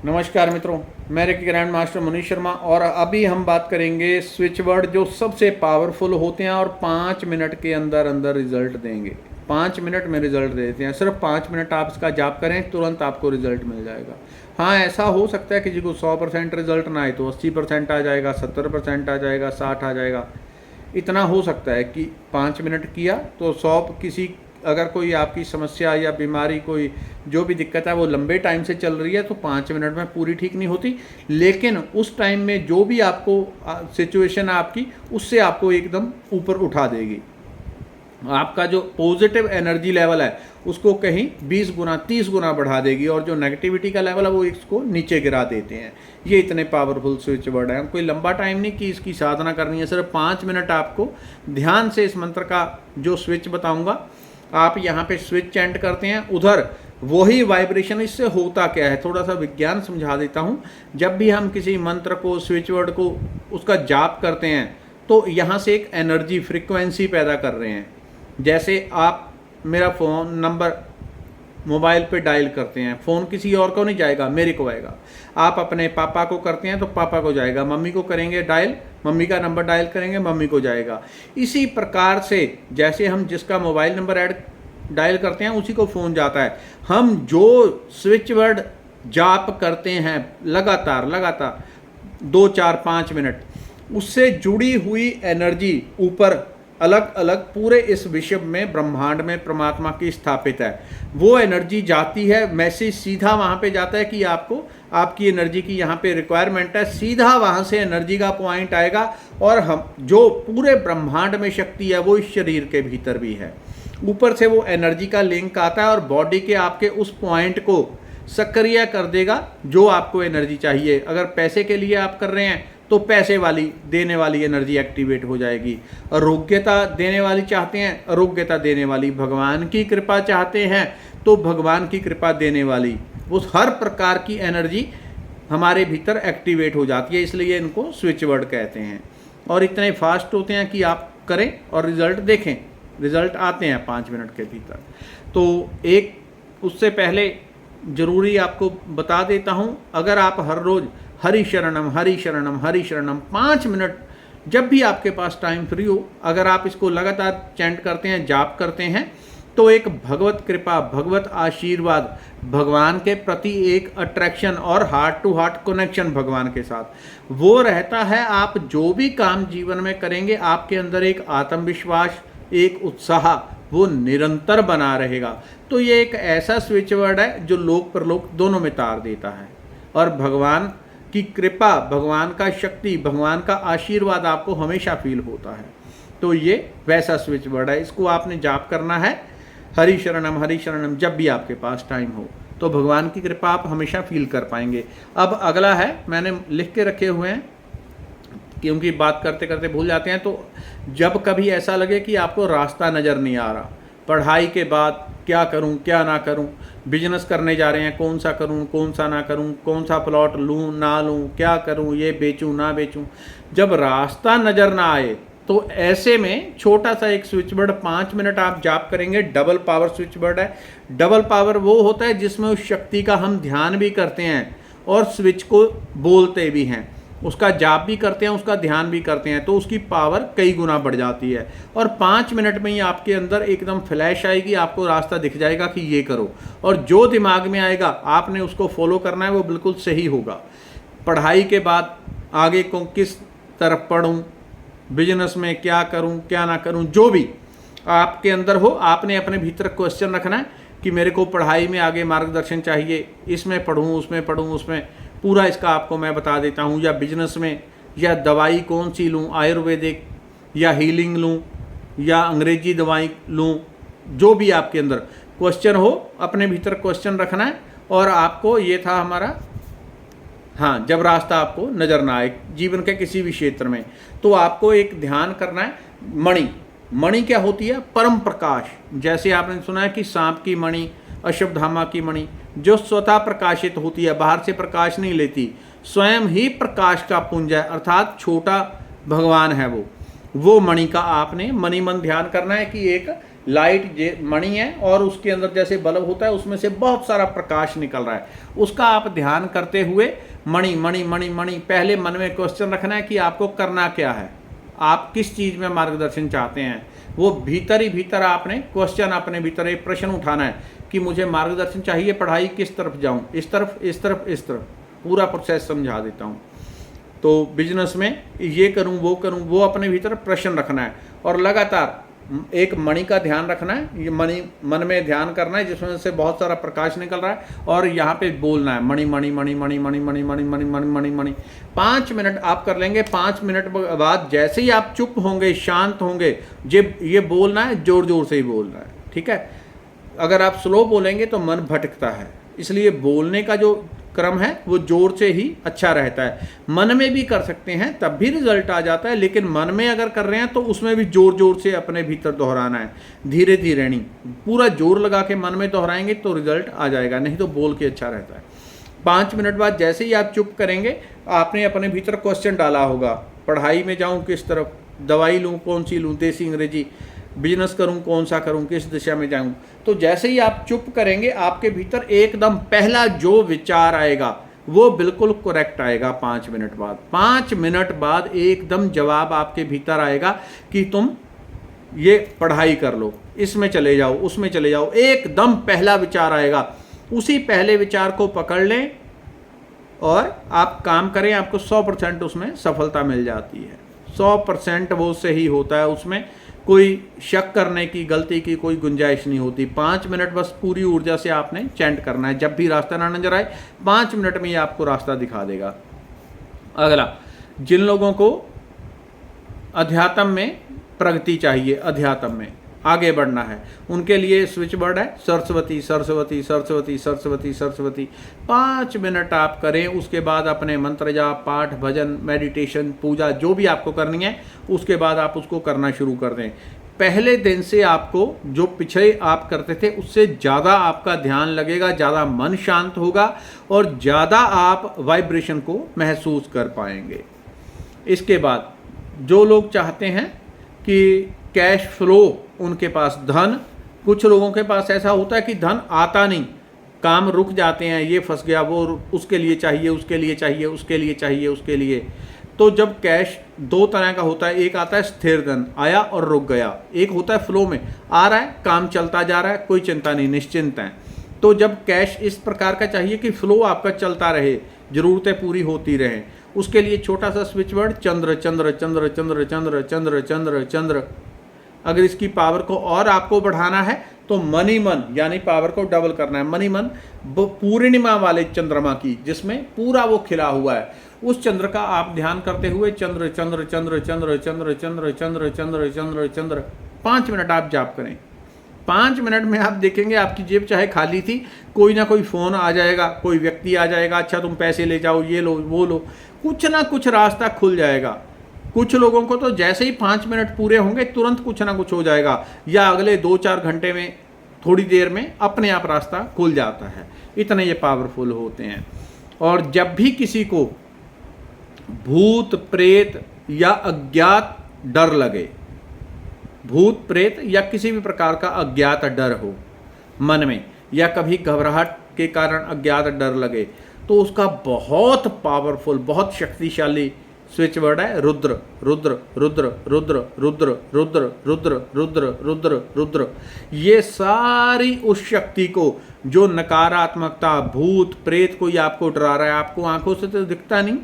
नमस्कार मित्रों, मैं reiki grand master Manish Sharma और अभी हम बात करेंगे स्विच वर्ड जो सबसे पावरफुल होते हैं और 5 मिनट के अंदर अंदर रिजल्ट देंगे। 5 मिनट में रिजल्ट देते हैं। सिर्फ 5 मिनट आप इसका जाप करें, तुरंत आपको रिजल्ट मिल जाएगा। हाँ, ऐसा हो सकता है किसी को 100% रिजल्ट ना आए तो 80% आ जाएगा, 70% आ जाएगा, 60 आ जाएगा। इतना हो सकता है कि 5 मिनट किया तो 100 किसी अगर कोई आपकी समस्या या बीमारी कोई जो भी दिक्कत है वो लंबे टाइम से चल रही है तो 5 मिनट में पूरी ठीक नहीं होती, लेकिन उस टाइम में जो भी आपको सिचुएशन है आपकी, उससे आपको एकदम ऊपर उठा देगी। आपका जो पॉजिटिव एनर्जी लेवल है उसको कहीं 20 गुना 30 गुना बढ़ा देगी और जो नेगेटिविटी का लेवल है वो इसको नीचे गिरा देते हैं। ये इतने पावरफुल स्विच वर्ड हैं। कोई लंबा टाइम नहीं कि इसकी साधना करनी है, सिर्फ 5 मिनट आपको ध्यान से इस मंत्र का जो स्विच बताऊंगा आप यहाँ पे स्विच चैंट करते हैं, उधर वही वाइब्रेशन। इससे होता क्या है, थोड़ा सा विज्ञान समझा देता हूँ। जब भी हम किसी मंत्र को, स्विच वर्ड को, उसका जाप करते हैं तो यहाँ से एक एनर्जी फ्रीक्वेंसी पैदा कर रहे हैं। जैसे आप मेरा फ़ोन नंबर मोबाइल पे डायल करते हैं, फ़ोन किसी और को नहीं जाएगा, मेरे को आएगा। आप अपने पापा को करते हैं तो पापा को जाएगा, मम्मी को करेंगे डायल, मम्मी का नंबर डायल करेंगे, मम्मी को जाएगा। इसी प्रकार से जैसे हम जिसका मोबाइल नंबर डायल करते हैं उसी को फ़ोन जाता है। हम जो स्विच वर्ड जाप करते हैं लगातार 2 4 5 मिनट, उससे जुड़ी हुई एनर्जी ऊपर अलग अलग पूरे इस विश्व में, ब्रह्मांड में परमात्मा की स्थापित है। वो एनर्जी जाती है, मैसेज सीधा वहाँ पे जाता है कि आपको आपकी एनर्जी की यहाँ पे रिक्वायरमेंट है। सीधा वहाँ से एनर्जी का पॉइंट आएगा और हम जो पूरे ब्रह्मांड में शक्ति है वो इस शरीर के भीतर भी है। ऊपर से वो एनर्जी का लिंक आता है और बॉडी के आपके उस पॉइंट को सक्रिय कर देगा जो आपको एनर्जी चाहिए। अगर पैसे के लिए आप कर रहे हैं तो पैसे वाली देने वाली एनर्जी एक्टिवेट हो जाएगी। आरोग्यता देने वाली चाहते हैं, आरोग्यता देने वाली। भगवान की कृपा चाहते हैं तो भगवान की कृपा देने वाली। उस हर प्रकार की एनर्जी हमारे भीतर एक्टिवेट हो जाती है, इसलिए इनको स्विच वर्ड कहते हैं। और इतने फास्ट होते हैं कि आप करें और रिजल्ट देखें, रिजल्ट आते हैं 5 मिनट के भीतर। तो एक उससे पहले ज़रूरी आपको बता देता हूँ, अगर आप हर रोज़ हरि शरणम हरि शरणम हरि शरणम 5 मिनट जब भी आपके पास टाइम फ्री हो, अगर आप इसको लगातार चैंट करते हैं, जाप करते हैं, तो एक भगवत कृपा, भगवत आशीर्वाद, भगवान के प्रति एक अट्रैक्शन और हार्ट टू हार्ट कनेक्शन भगवान के साथ वो रहता है। आप जो भी काम जीवन में करेंगे आपके अंदर एक आत्मविश्वास, एक उत्साह वो निरंतर बना रहेगा। तो ये एक ऐसा स्विच वर्ड है जो लोक परलोक दोनों में तार देता है और भगवान की कृपा, भगवान का शक्ति, भगवान का आशीर्वाद आपको हमेशा फील होता है। तो ये वैसा स्विच वर्ड है, इसको आपने जाप करना है हरि शरणम जब भी आपके पास टाइम हो, तो भगवान की कृपा आप हमेशा फील कर पाएंगे। अब अगला है, मैंने लिख के रखे हुए हैं क्योंकि बात करते करते भूल जाते हैं। तो जब कभी ऐसा लगे कि आपको रास्ता नज़र नहीं आ रहा, पढ़ाई के बाद क्या करूं क्या ना करूं, बिजनेस करने जा रहे हैं कौन सा करूं कौन सा ना करूं, कौन सा प्लॉट लूं ना लूं, क्या करूं, ये बेचूं ना बेचूं, जब रास्ता नज़र ना आए तो ऐसे में छोटा सा एक स्विच वर्ड 5 मिनट आप जाप करेंगे। डबल पावर स्विच वर्ड है। डबल पावर वो होता है जिसमें उस शक्ति का हम ध्यान भी करते हैं और स्विच को बोलते भी हैं, उसका जाप भी करते हैं, उसका ध्यान भी करते हैं, तो उसकी पावर कई गुना बढ़ जाती है। और 5 मिनट में ही आपके अंदर एकदम फ्लैश आएगी, आपको रास्ता दिख जाएगा कि ये करो, और जो दिमाग में आएगा आपने उसको फॉलो करना है, वो बिल्कुल सही होगा। पढ़ाई के बाद आगे को किस तरफ पढ़ूं, बिजनेस में क्या करूं क्या ना करूं, जो भी आपके अंदर हो, आपने अपने भीतर क्वेश्चन रखना है कि मेरे को पढ़ाई में आगे मार्गदर्शन चाहिए, इसमें पढ़ूँ उसमें पढ़ूँ, उसमें पूरा इसका आपको मैं बता देता हूँ। या बिजनेस में, या दवाई कौन सी लूँ, आयुर्वेदिक या हीलिंग लूँ या अंग्रेजी दवाई लूँ, जो भी आपके अंदर क्वेश्चन हो अपने भीतर क्वेश्चन रखना है। और आपको ये था हमारा, हाँ, जब रास्ता आपको नज़र ना आए जीवन के किसी भी क्षेत्र में, तो आपको एक ध्यान करना है। मणि क्या होती है? परम प्रकाश। जैसे आपने सुना है कि सांप की मणि, अश्वत्थामा की मणि, जो स्वतः प्रकाशित होती है, बाहर से प्रकाश नहीं लेती, स्वयं ही प्रकाश का पुंज है, अर्थात छोटा भगवान है वो। वो मणि का आपने मणि मन ध्यान करना है कि एक लाइट मणि है और उसके अंदर जैसे बल्ब होता है उसमें से बहुत सारा प्रकाश निकल रहा है, उसका आप ध्यान करते हुए मणि मणि मणि मणि, पहले मन में क्वेश्चन रखना है कि आपको करना क्या है, आप किस चीज़ में मार्गदर्शन चाहते हैं। वो भीतर ही भीतर आपने क्वेश्चन अपने भीतर एक प्रश्न उठाना है कि मुझे मार्गदर्शन चाहिए, पढ़ाई किस तरफ जाऊं, इस तरफ इस तरफ इस तरफ, पूरा प्रोसेस समझा देता हूं। तो बिजनेस में ये करूं वो अपने भीतर प्रश्न रखना है और लगातार एक मणि का ध्यान रखना है, ये मणि मन में ध्यान करना है जिसमें से बहुत सारा प्रकाश निकल रहा है और यहाँ पे बोलना है मणि मणि मणि मणि मणि मणि मणि मणि मणि मणि मणि। 5 मिनट आप कर लेंगे। 5 मिनट बाद जैसे ही आप चुप होंगे, शांत होंगे, ये बोलना है, जोर जोर से ही बोलना है, ठीक है। अगर आप स्लो बोलेंगे तो मन भटकता है, इसलिए बोलने का जो क्रम है वो जोर से ही अच्छा रहता है। मन में भी कर सकते हैं तब भी रिजल्ट आ जाता है, लेकिन मन में अगर कर रहे हैं तो उसमें भी जोर जोर से अपने भीतर दोहराना है, धीरे धीरे नहीं। पूरा जोर लगा के मन में दोहराएंगे तो रिजल्ट आ जाएगा, नहीं तो बोल के अच्छा रहता है। 5 मिनट बाद जैसे ही आप चुप करेंगे, आपने अपने भीतर क्वेश्चन डाला होगा, पढ़ाई में जाऊँ किस तरफ, दवाई लूँ कौन सी लूँ, देसी अंग्रेजी, बिजनेस करूं कौन सा करूं, किस दिशा में जाऊं। तो जैसे ही आप चुप करेंगे, आपके भीतर एकदम पहला जो विचार आएगा वो बिल्कुल करेक्ट आएगा। 5 मिनट बाद 5 मिनट बाद एकदम जवाब आपके भीतर आएगा कि तुम ये पढ़ाई कर लो, इसमें चले जाओ, उसमें चले जाओ, एकदम पहला विचार आएगा। उसी पहले विचार को पकड़ लें और आप काम करें, आपको 100% उसमें सफलता मिल जाती है। 100% वो सही होता है, उसमें कोई शक करने की, गलती की कोई गुंजाइश नहीं होती। 5 मिनट बस पूरी ऊर्जा से आपने चैंट करना है। जब भी रास्ता ना नजर आए, 5 मिनट में ही आपको रास्ता दिखा देगा। अगला, जिन लोगों को अध्यात्म में प्रगति चाहिए, अध्यात्म में आगे बढ़ना है, उनके लिए स्विच वर्ड है सरस्वती सरस्वती सरस्वती सरस्वती सरस्वती। 5 मिनट आप करें, उसके बाद अपने मंत्र जाप, पाठ, भजन, मेडिटेशन, पूजा जो भी आपको करनी है, उसके बाद आप उसको करना शुरू कर दें। पहले दिन से आपको जो पिछले आप करते थे उससे ज़्यादा आपका ध्यान लगेगा, ज़्यादा मन शांत होगा और ज़्यादा आप वाइब्रेशन को महसूस कर पाएंगे। इसके बाद जो लोग चाहते हैं कि कैश फ्लो, उनके पास धन, कुछ लोगों के पास ऐसा होता है कि धन आता नहीं, काम रुक जाते हैं, ये फंस गया, वो उसके लिए चाहिए, उसके लिए चाहिए, उसके लिए चाहिए, उसके लिए। तो जब कैश 2 तरह का होता है, एक आता है स्थिर धन, आया और रुक गया, एक होता है फ्लो में, आ रहा है, काम चलता जा रहा है, कोई चिंता नहीं, निश्चिंत है। तो जब कैश इस प्रकार का चाहिए कि फ्लो आपका चलता रहे, ज़रूरतें पूरी होती रहें, उसके लिए छोटा सा स्विच वर्ड चंद्र चंद्र चंद्र चंद्र चंद्र चंद्र चंद्र चंद्र। अगर इसकी पावर को और आपको बढ़ाना है तो मनी मन, यानी पावर को डबल करना है। मनी मन पूर्णिमा वाले चंद्रमा की, जिसमें पूरा वो खिला हुआ है, उस चंद्र का आप ध्यान करते हुए चंद्र चंद्र चंद्र चंद्र चंद्र चंद्र चंद्र चंद्र चंद्र चंद्र 5 मिनट आप जाप करें। 5 मिनट में आप देखेंगे आपकी जेब चाहे खाली थी, कोई ना कोई फ़ोन आ जाएगा, कोई व्यक्ति आ जाएगा, अच्छा तुम पैसे ले जाओ, ये लो वो लो, कुछ ना कुछ रास्ता खुल जाएगा। कुछ लोगों को तो जैसे ही 5 मिनट पूरे होंगे तुरंत कुछ ना कुछ हो जाएगा, या अगले 2-4 घंटे में, थोड़ी देर में अपने आप रास्ता खुल जाता है। इतने ये पावरफुल होते हैं। और जब भी किसी को भूत प्रेत या अज्ञात डर लगे, भूत प्रेत या किसी भी प्रकार का अज्ञात डर हो मन में, या कभी घबराहट के कारण अज्ञात डर लगे, तो उसका बहुत पावरफुल, बहुत शक्तिशाली स्विच वर्ड है रुद्र रुद्र रुद्र रुद्र रुद्र रुद्र रुद्र रुद्र रुद्र रुद्र। ये सारी उस शक्ति को, जो नकारात्मकता, भूत प्रेत कोई आपको डरा रहा है, आपको आंखों से तो दिखता नहीं,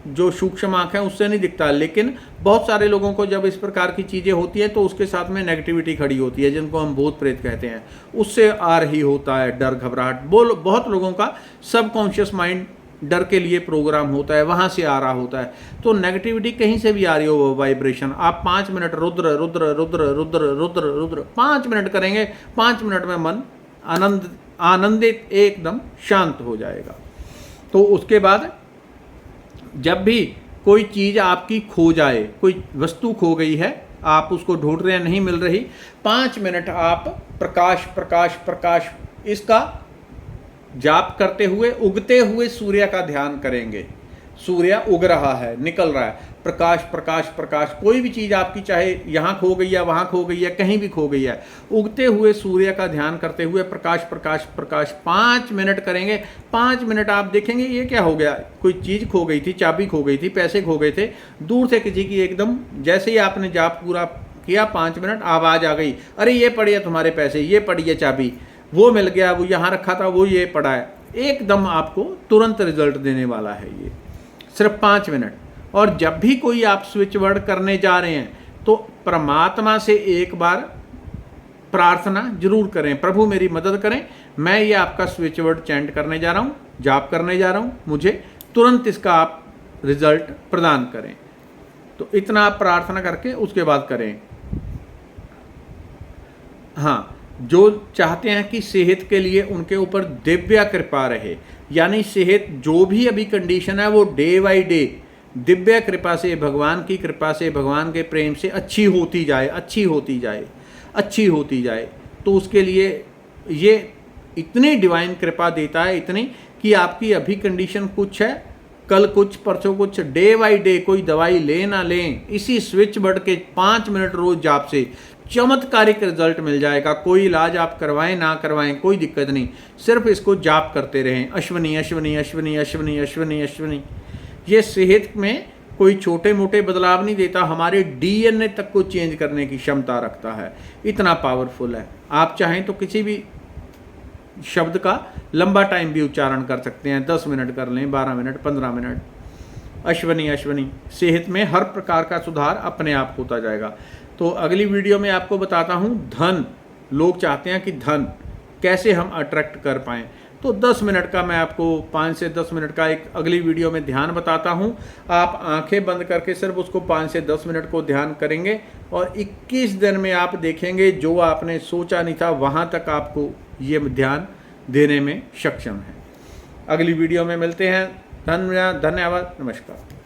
जो सूक्ष्म आँख है उससे नहीं दिखता, लेकिन बहुत सारे लोगों को जब इस प्रकार की चीज़ें होती है तो उसके साथ में नेगेटिविटी खड़ी होती है, जिनको हम भूत प्रेत कहते हैं, उससे आ रही होता है डर, घबराहट। बहुत लोगों का सबकॉन्शियस माइंड डर के लिए प्रोग्राम होता है, वहाँ से आ रहा होता है। तो नेगेटिविटी कहीं से भी आ रही हो, वाइब्रेशन, आप 5 मिनट रुद्र रुद्र रुद्र रुद्र रुद्र रुद्र 5 मिनट करेंगे, 5 मिनट में मन आनंदित, एकदम शांत हो जाएगा। तो उसके बाद जब भी कोई चीज़ आपकी खो जाए, कोई वस्तु खो गई है, आप उसको ढूंढ रहे हैं, नहीं मिल रही, 5 मिनट आप प्रकाश प्रकाश प्रकाश इसका जाप करते हुए उगते हुए सूर्य का ध्यान करेंगे। सूर्य उग रहा है, निकल रहा है, प्रकाश प्रकाश प्रकाश। कोई भी चीज़ आपकी चाहे यहाँ खो गई है, वहाँ खो गई है, कहीं भी खो गई है, उगते हुए सूर्य का ध्यान करते हुए प्रकाश प्रकाश प्रकाश 5 मिनट करेंगे। 5 मिनट आप देखेंगे ये क्या हो गया, कोई चीज़ खो गई थी, चाबी खो गई थी, पैसे खो गए थे, दूर से किसी की एकदम जैसे ही आपने जाप पूरा किया 5 मिनट, आवाज़ आ गई, अरे ये पड़ी है तुम्हारे पैसे, ये पड़ी है चाबी, वो मिल गया, वो यहाँ रखा था, वो ये पड़ा है। एकदम आपको तुरंत रिजल्ट देने वाला है ये, सिर्फ 5 मिनट। और जब भी कोई आप स्विच वर्ड करने जा रहे हैं तो परमात्मा से एक बार प्रार्थना जरूर करें, प्रभु मेरी मदद करें, मैं ये आपका स्विच वर्ड चैंट करने जा रहा हूँ, जाप करने जा रहा हूँ, मुझे तुरंत इसका आप रिजल्ट प्रदान करें। तो इतना आप प्रार्थना करके उसके बाद करें। हाँ, जो चाहते हैं कि सेहत के लिए उनके ऊपर दिव्य कृपा रहे, यानी सेहत जो भी अभी कंडीशन है वो डे बाई डे दिव्य कृपा से, भगवान की कृपा से, भगवान के प्रेम से अच्छी होती जाए, अच्छी होती जाए, अच्छी होती जाए, तो उसके लिए ये इतनी डिवाइन कृपा देता है, इतनी कि आपकी अभी कंडीशन कुछ है, कल कुछ, परसों कुछ, डे बाई डे कोई दवाई लें ना लें, इसी स्विच वर्ड के 5 मिनट रोज जाप से चमत्कारिक रिजल्ट मिल जाएगा। कोई इलाज आप करवाएं ना करवाएं कोई दिक्कत नहीं, सिर्फ इसको जाप करते रहें, अश्वनी अश्वनी अश्वनी अश्वनी अश्वनी अश्वनी। ये सेहत में कोई छोटे मोटे बदलाव नहीं देता, हमारे डीएनए तक को चेंज करने की क्षमता रखता है, इतना पावरफुल है। आप चाहें तो किसी भी शब्द का लंबा टाइम भी उच्चारण कर सकते हैं, 10 मिनट कर लें, 12 मिनट, 15 मिनट। अश्वनी अश्वनी, सेहत में हर प्रकार का सुधार अपने आप होता जाएगा। तो अगली वीडियो में आपको बताता हूँ धन, लोग चाहते हैं कि धन कैसे हम अट्रैक्ट कर पाएँ, तो 10 मिनट का मैं आपको 5 से 10 मिनट का एक अगली वीडियो में ध्यान बताता हूँ। आप आंखें बंद करके सिर्फ उसको 5 से 10 मिनट को ध्यान करेंगे और 21 दिन में आप देखेंगे जो आपने सोचा नहीं था वहाँ तक आपको ये ध्यान देने में सक्षम है। अगली वीडियो में मिलते हैं। धन्यवाद, नमस्कार।